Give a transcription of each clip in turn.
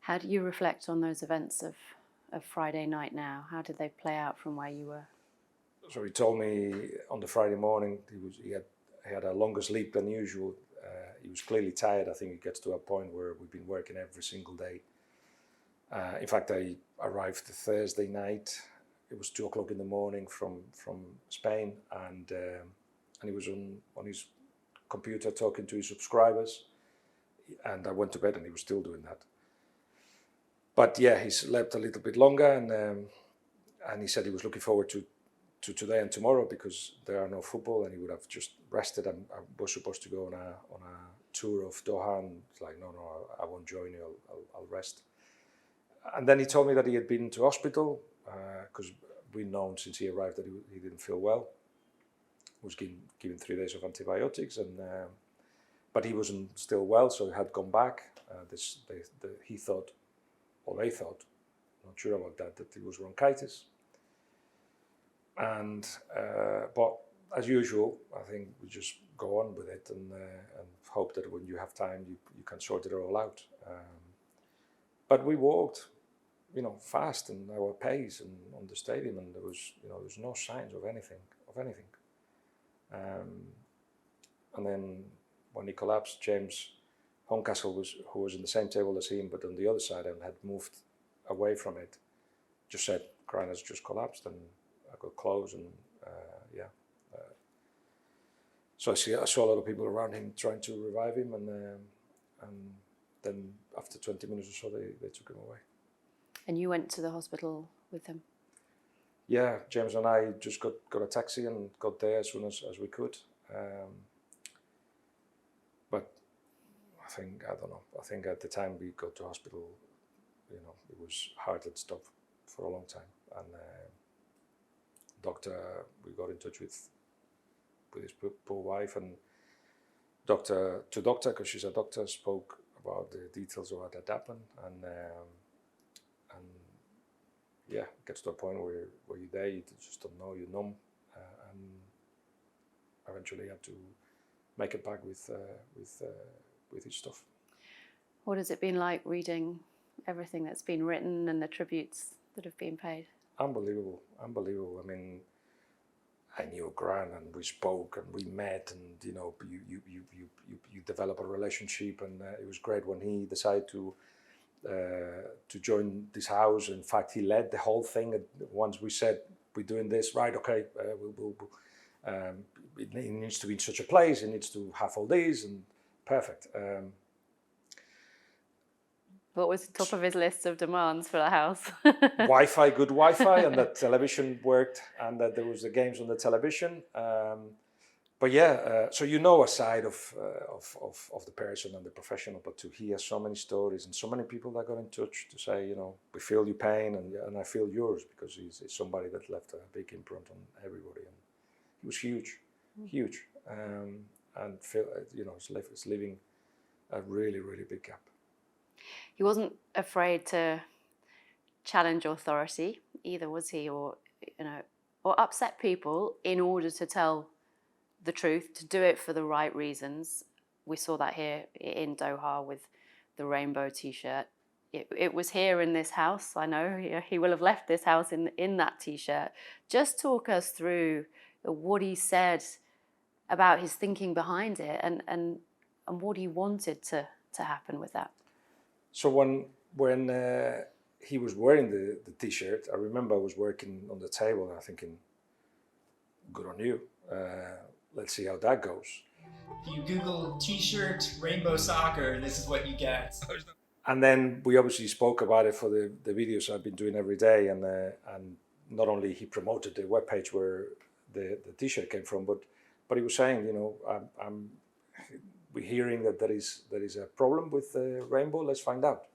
How do you reflect on those events of Friday night now? How did they play out from where you were? So he told me on the Friday morning he had a longer sleep than usual. He was clearly tired. I think it gets to a point where we've been working every single day. In fact, I arrived Thursday night. It was 2 o'clock in the morning from Spain, and he was on his computer talking to his subscribers. And I went to bed, and he was still doing that. But yeah, he slept a little bit longer, and he said he was looking forward to today and tomorrow because there are no football, and he would have just rested. And I was supposed to go on a tour of Doha, and it's like, no, I won't join you. I'll rest. And then he told me that he had been to hospital because we'd known since he arrived that he didn't feel well. He was given 3 days of antibiotics, but he wasn't still well, so he had gone back. He thought, or they thought, not sure about that it was bronchitis. And but as usual, I think we just go on with it and hope that when you have time, you can sort it all out. But we walked, fast in our pace and on the stadium, and there was no signs of anything. And then when he collapsed, James Horncastle, who was in the same table as him, but on the other side and had moved away from it, just said, "Grant has just collapsed," and I got close, and so I saw a lot of people around him trying to revive him, and then after 20 minutes or so, they took him away. And you went to the hospital with him? Yeah, James and I just got a taxi and got there as soon as we could. But I think at the time we got to hospital, it was heart had stopped for a long time, and we got in touch with his poor wife, and doctor, because she's a doctor, spoke about the details of what had happened, and yeah, it gets to a point where you're there, you just don't know, you're numb, and eventually had to make it back with his stuff. What has it been like reading everything that's been written and the tributes that have been paid? Unbelievable. I mean, I knew Grant, and we spoke, and we met, and you develop a relationship, and it was great when he decided to join this house. In fact, he led the whole thing. Once we said, "We're doing this, right? Okay, it needs to be in such a place. It needs to have all these," and perfect. What was the top of his list of demands for the house? Wi-Fi, good Wi-Fi, and that television worked, and that there was the games on the television. But yeah, so a side of the person and the professional, but to hear so many stories and so many people that got in touch to say, we feel your pain, and I feel yours, because he's somebody that left a big imprint on everybody, and he was huge, and it's leaving a really, really big gap. He wasn't afraid to challenge authority either, was he? Or upset people in order to tell the truth, to do it for the right reasons. We saw that here in Doha with the rainbow T-shirt. It was here in this house. I know he will have left this house in that T-shirt. Just talk us through what he said about his thinking behind it, and what he wanted to happen with that. So when he was wearing the T-shirt, I remember I was working on the table and I'm thinking, good on you. Let's see how that goes. If you Google T-shirt rainbow soccer, this is what you get. And then we obviously spoke about it for the videos I've been doing every day, and not only he promoted the webpage where the T-shirt came from, but he was saying, we're hearing that there is a problem with the rainbow. Let's find out.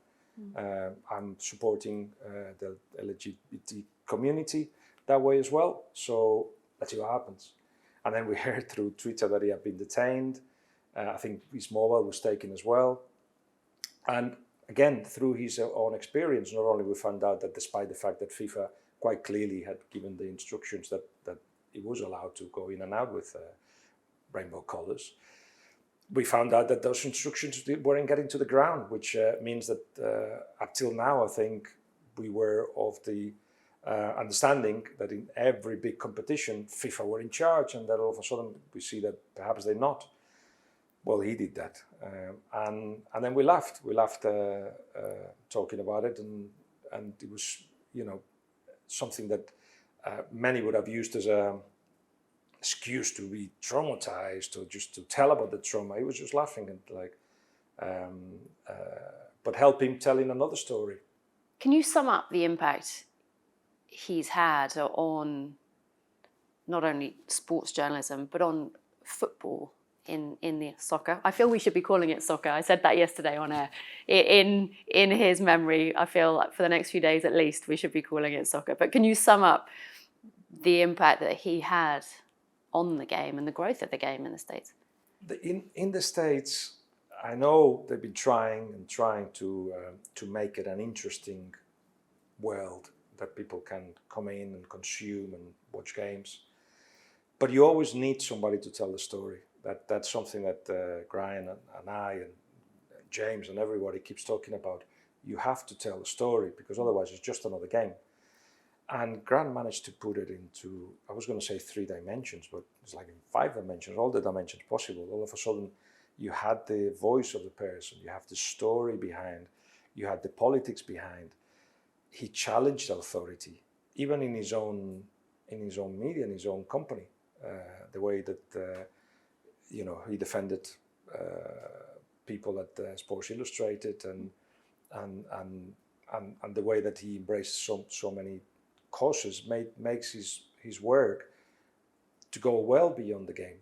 I'm supporting the LGBT community that way as well. So let's see what happens. And then we heard through Twitter that he had been detained. I think his mobile was taken as well. And again, through his own experience, not only we found out that despite the fact that FIFA quite clearly had given the instructions that he was allowed to go in and out with rainbow colors, we found out that those instructions weren't getting to the ground, which means that up till now, I think we were of the understanding that in every big competition, FIFA were in charge, and that all of a sudden we see that perhaps they're not. Well, he did that, and then we laughed. We laughed talking about it, and it was, you know, something that many would have used as a excuse to be traumatized or just to tell about the trauma. He was just laughing and but help him telling another story. Can you sum up the impact he's had on not only sports journalism but on football in the soccer? I feel we should be calling it soccer. I said that yesterday on air. In his memory, I feel like for the next few days at least we should be calling it soccer. But can you sum up the impact that he had on the game and the growth of the game in the States? In the States, I know they've been trying to make it an interesting world that people can come in and consume and watch games. But you always need somebody to tell the story. That's something that Brian and I and James and everybody keeps talking about. You have to tell a story because otherwise it's just another game. And Grant managed to put it into, I was going to say 3 dimensions, but it's like in 5 dimensions, all the dimensions possible. All of a sudden, you had the voice of the person, you have the story behind, you had the politics behind. He challenged authority, even in his own media, in his own company. The way that you know, he defended people at Sports Illustrated, and the way that he embraced so many causes makes his work to go well beyond the game.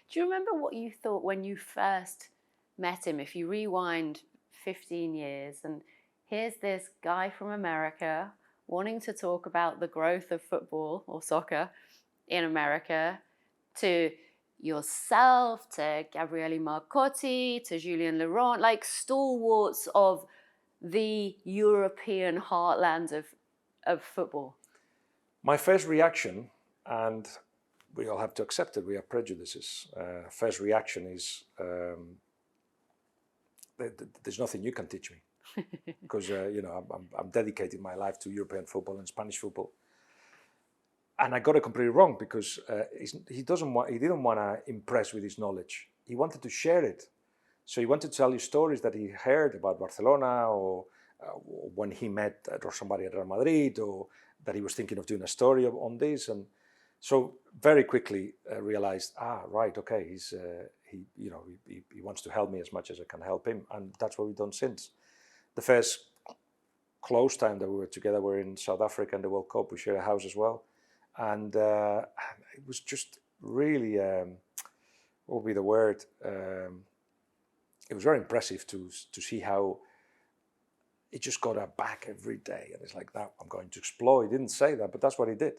Do you remember what you thought when you first met him? If you rewind 15 years, and here's this guy from America wanting to talk about the growth of football or soccer in America, to yourself, to Gabriele Marcotti, to Julien Laurent, like stalwarts of the European heartland of football. My first reaction, and we all have to accept it, we have prejudices. First reaction is, there's nothing you can teach me. Because you know, I'm dedicating my life to European football and Spanish football. And I got it completely wrong because he didn't want to impress with his knowledge. He wanted to share it. So he wanted to tell you stories that he heard about Barcelona, or when he met somebody at Real Madrid, or that he was thinking of doing a story on this. And so very quickly realized, right, okay, he wants to help me as much as I can help him, and that's what we've done since. The first close time that we were together were in South Africa in the World Cup. We shared a house as well. And it was just really, what would be the word? It was very impressive to see how he just got her back every day. And it's like, that I'm going to explore. He didn't say that, but that's what he did.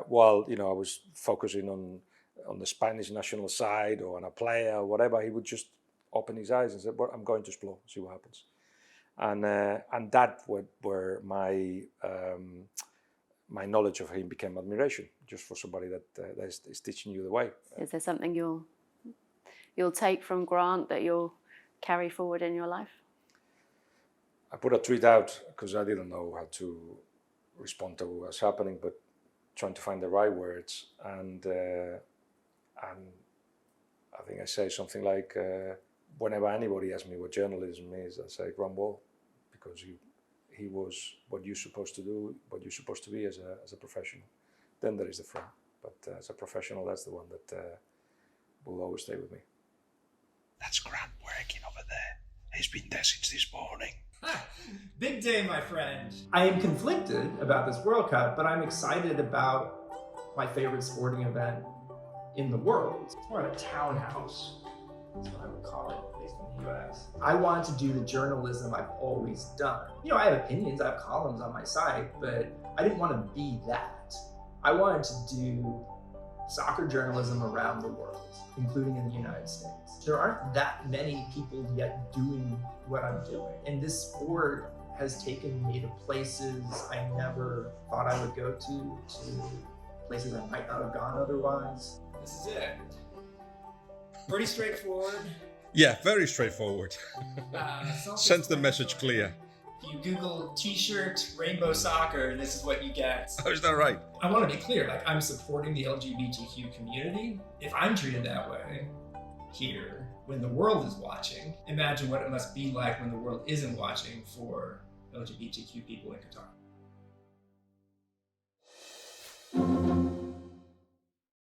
While, you know, I was focusing on the Spanish national side or on a player or whatever, he would just open his eyes and say, well, I'm going to explore, see what happens. And that where my knowledge of him became admiration, just for somebody that is teaching you the way. Is there something you'll take from Grant that you'll carry forward in your life? I put a tweet out because I didn't know how to respond to what was happening, but trying to find the right words. And I think I say something like, whenever anybody asks me what journalism is, I say Grant Wahl, because he was what you're supposed to do, what you're supposed to be as a professional. Then there is the friend, but as a professional, that's the one that will always stay with me. That's Grant working over there. He's been there since this morning. Big day, my friend. I am conflicted about this World Cup, but I'm excited about my favorite sporting event in the world. It's more of a townhouse. That's what I would call it, at least in the US. I want to do the journalism I've always done. You know, I have opinions, I have columns on my site, but I didn't want to be that. I wanted to do soccer journalism around the world, including in the United States. There aren't that many people yet doing what I'm doing. And this sport has taken me to places I never thought I would go to places I might not have gone otherwise. This is it. Pretty straightforward. Yeah, very straightforward. Sends the message Self-explanatory. clear. If you Google t-shirt, rainbow soccer, this is what you get. Oh, is that right? I want to be clear, like I'm supporting the LGBTQ community. If I'm treated that way here, when the world is watching, imagine what it must be like when the world isn't watching for LGBTQ people in Qatar.